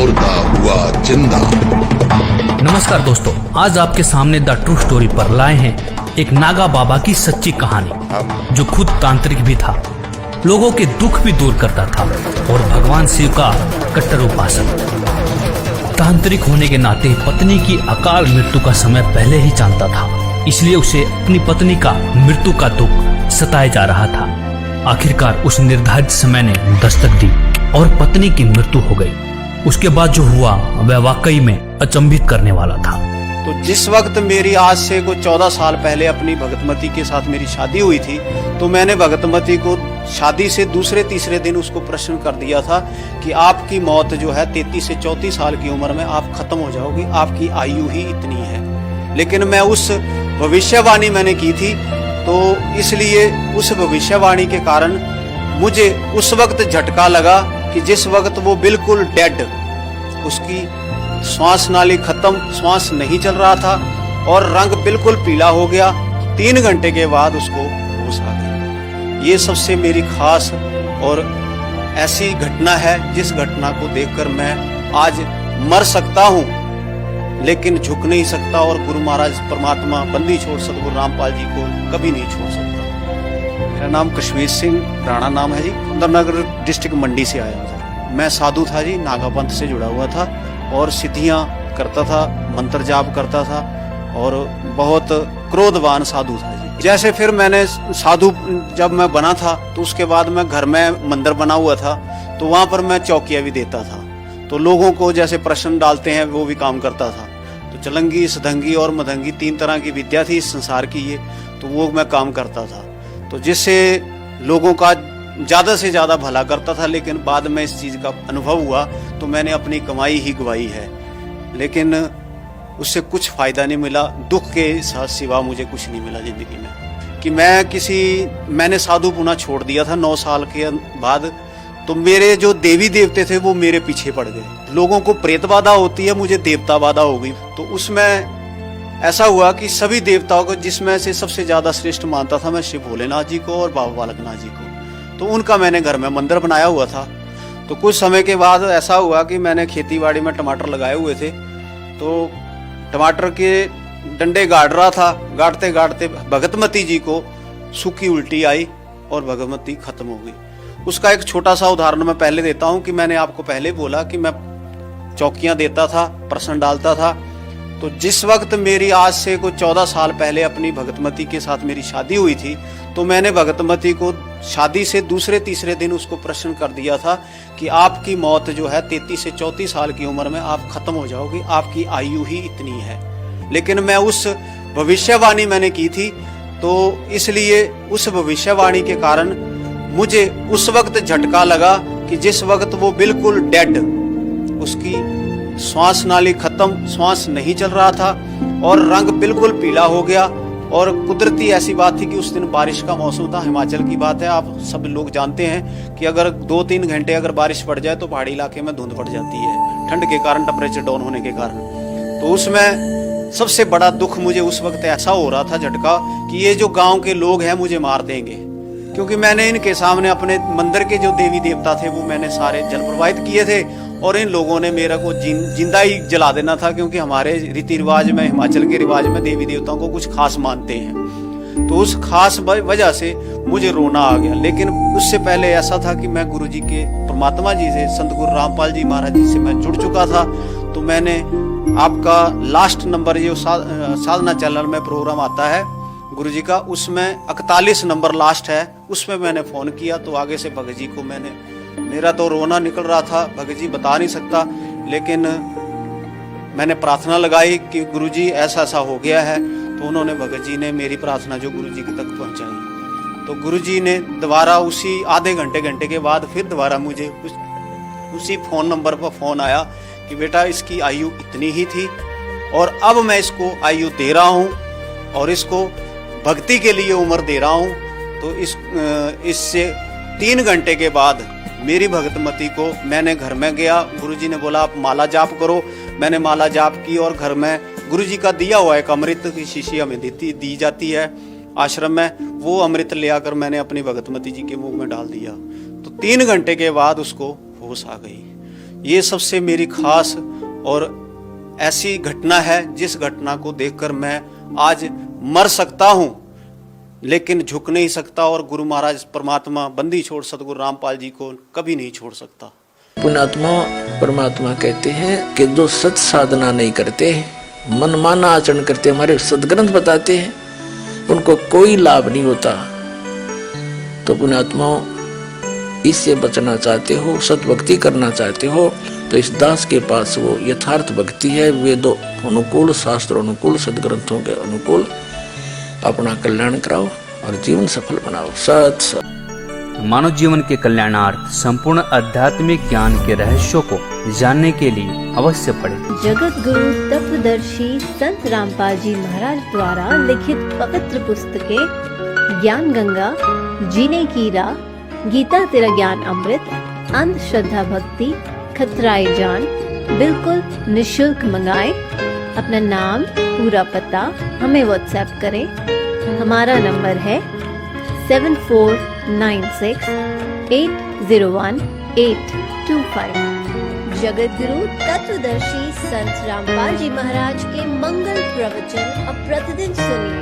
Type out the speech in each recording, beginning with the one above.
मुर्दा हुआ जिंदा। नमस्कार दोस्तों, आज आपके सामने द ट्रू स्टोरी पर लाए हैं एक नागा बाबा की सच्ची कहानी, जो खुद तांत्रिक भी था, लोगों के दुख भी दूर करता था और भगवान शिव का कट्टर उपासक। तांत्रिक होने के नाते पत्नी की अकाल मृत्यु का समय पहले ही जानता था, इसलिए उसे अपनी पत्नी का मृत्यु का दुख सताया जा रहा था। आखिरकार उस निर्धारित समय ने दस्तक दी और पत्नी की मृत्यु हो गई। उसके बाद जो हुआ वह वाकई में अचंभित करने वाला था। तो जिस वक्त मेरी आज से को 14 साल पहले अपनी भगतमती के साथ मेरी शादी हुई थी, तो मैंने भगतमती को शादी से दूसरे तीसरे दिन उसको प्रश्न कर दिया था कि आपकी मौत जो है 33 से 34 साल की उम्र में आप खत्म हो जाओगी, आपकी आयु ही इतनी है। लेकिन मैं उस भविष्यवाणी मैंने की थी, तो इसलिए उस भविष्यवाणी के कारण मुझे उस वक्त झटका लगा कि जिस वक्त वो बिल्कुल डेड, उसकी श्वास नाली खत्म, श्वास नहीं चल रहा था और रंग बिल्कुल पीला हो गया। 3 घंटे के बाद उसको होश आ गई। ये सबसे मेरी खास और ऐसी घटना है जिस घटना को देखकर मैं आज मर सकता हूँ लेकिन झुक नहीं सकता, और गुरु महाराज परमात्मा बंदी छोड़ सतगुरु रामपाल जी को कभी नहीं छोड़ सकता। मेरा नाम कश्मीर सिंह राणा नाम है जी, सुंदरनगर डिस्ट्रिक्ट मंडी से आया था। मैं साधु था जी, नागा पंथ से जुड़ा हुआ था और सिद्धियां करता था, मंत्र जाप करता था और बहुत क्रोधवान साधु था जी। जैसे फिर मैंने साधु जब मैं बना था तो उसके बाद मैं घर में मंदिर बना हुआ था, तो वहां पर मैं चौकिया भी देता था। तो लोगों को जैसे प्रश्न डालते हैं वो भी काम करता था। तो चलंगी, सदंगी और मदंगी 3 तरह की विद्या थी इस संसार की ये, तो वो मैं काम करता था, तो जिससे लोगों का ज्यादा से ज्यादा भला करता था। लेकिन बाद में इस चीज का अनुभव हुआ तो मैंने अपनी कमाई ही गवाई है, लेकिन उससे कुछ फायदा नहीं मिला। दुख के साथ सिवा मुझे कुछ नहीं मिला जिंदगी में। कि मैंने साधु पुना छोड़ दिया था 9 साल के बाद, तो मेरे जो देवी देवते थे वो मेरे पीछे पड़ गए। लोगों को प्रेत बाधा होती है, मुझे देवता बाधा हो गई। तो उसमें ऐसा हुआ कि सभी देवताओं को, जिसमें से सबसे ज्यादा श्रेष्ठ मानता था मैं शिव भोलेनाथ जी को और बाबा बालकनाथ जी को, तो उनका मैंने घर में मंदिर बनाया हुआ था। तो कुछ समय के बाद ऐसा हुआ कि मैंने खेतीबाड़ी में टमाटर लगाए हुए थे, तो टमाटर के डंडे गाड़ रहा था, गाड़ते गाड़ते भगतमती जी को सूखी उल्टी आई और भगतमती खत्म हो गई। उसका एक छोटा सा उदाहरण मैं पहले देता हूं कि मैंने आपको पहले बोला कि मैं चौकियां देता था, प्रश्न डालता था। तो जिस वक्त मेरी आज से को 14 साल पहले अपनी भगतमती के साथ मेरी शादी हुई थी, तो मैंने भगतमती को शादी से दूसरे तीसरे दिन उसको प्रश्न कर दिया था कि आपकी मौत जो है 33 से 34 साल की उम्र में आप खत्म हो जाओगी, आपकी आयु ही इतनी है। लेकिन मैं उस भविष्यवाणी मैंने की थी, तो इसलिए उस भविष्यवाणी के कारण मुझे उस वक्त झटका लगा कि जिस वक्त वो बिल्कुल डेड, उसकी श्वास नाली खत्म, श्वास नहीं चल रहा था और रंग बिल्कुल पीला हो गया। और कुदरती ऐसी बात थी कि उस दिन बारिश का मौसम था, हिमाचल की बात है, आप सब लोग जानते हैं कि अगर 2-3 घंटे अगर बारिश पड़ जाए तो पहाड़ी इलाके में धुंध पड़ जाती है ठंड के कारण, टेम्परेचर डाउन होने के कारण। तो उसमें सबसे बड़ा दुख मुझे उस वक्त ऐसा हो रहा था झटका कि ये जो गाँव के लोग हैं मुझे मार देंगे, क्योंकि मैंने इनके सामने अपने मंदिर के जो देवी देवता थे वो मैंने सारे जल प्रवाहित किए थे और इन लोगों ने मेरा को जिंदा ही जला देना था, क्योंकि हमारे रीति रिवाज में, हिमाचल के रिवाज में देवी देवताओं को कुछ खास मानते हैं। तो उस खास वजह से मुझे रोना आ गया। लेकिन उससे पहले ऐसा था कि मैं गुरु जी के, परमात्मा जी से, संत गुरु रामपाल जी महाराज जी से मैं जुड़ चुका था। तो मैंने आपका लास्ट नंबर जो साधना चैनल में प्रोग्राम आता है गुरु जी का, उसमें 41 नंबर लास्ट है, उसमें मैंने फोन किया। तो आगे से भगत जी को मेरा तो रोना निकल रहा था, भगत जी बता नहीं सकता, लेकिन मैंने प्रार्थना लगाई कि गुरु जी ऐसा ऐसा हो गया है। तो उन्होंने, भगत जी ने मेरी प्रार्थना जो गुरु जी के तक पहुंचाई। तो गुरु जी ने दोबारा उसी आधे घंटे के बाद फिर दोबारा मुझे उसी फोन नंबर पर फोन आया कि बेटा इसकी आयु इतनी ही थी और अब मैं इसको आयु दे रहा हूँ और इसको भक्ति के लिए उम्र दे रहा हूँ। तो इससे 3 घंटे के बाद मेरी भगतमती को मैंने घर में गया, गुरुजी ने बोला आप माला जाप करो। मैंने माला जाप की और घर में गुरुजी का दिया हुआ एक अमृत की शीशी हमें दी जाती है आश्रम में, वो अमृत ले आकर मैंने अपनी भगतमती जी के मुंह में डाल दिया। तो 3 घंटे के बाद उसको होश आ गई। ये सबसे मेरी खास और ऐसी घटना है जिस घटना को देखकर मैं आज मर सकता हूं लेकिन झुक नहीं सकता, और गुरु महाराज परमात्मा बंदी छोड़ सतगुरु रामपाल जी को कभी नहीं छोड़ सकता। पुण्यात्मा परमात्मा कहते हैं कि जो सत साधना नहीं करते, मनमाना आचरण करते, हमारे सदग्रंथ बताते हैं, उनको कोई लाभ नहीं होता। तो पुण्यात्मा इससे बचना चाहते हो, सतभक्ति करना चाहते हो, तो इस दास के पास वो यथार्थ भक्ति है, वेदों अनुकूल, शास्त्र अनुकूल, सदग्रंथों के अनुकूल अपना कल्याण कराओ और जीवन सफल बनाओ। सत सत। मानव जीवन के कल्याणार्थ संपूर्ण आध्यात्मिक ज्ञान के रहस्यों को जानने के लिए अवश्य पढ़ें जगत गुरु तत्वदर्शी संत रामपाल जी महाराज द्वारा लिखित पवित्र पुस्तकें ज्ञान गंगा, जीने की राह, गीता तेरा ज्ञान अमृत, अंधश्रद्धा भक्ति, खतराए जान, बिल्कुल निशुल्क मंगाएं। अपना नाम, पूरा पता हमें व्हाट्सएप करें। हमारा नंबर है 7496801825। जगत गुरु तत्वदर्शी संत रामपाल जी महाराज के मंगल प्रवचन अब प्रतिदिन सुनिए।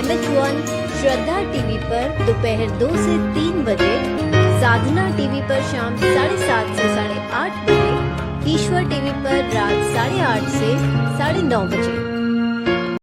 MH1 श्रद्धा टीवी पर दोपहर 2 से 3 बजे, साधना टीवी पर शाम 7:30 से 8:30 बजे, ईश्वर टीवी पर रात 8:30 से 9:30 बजे।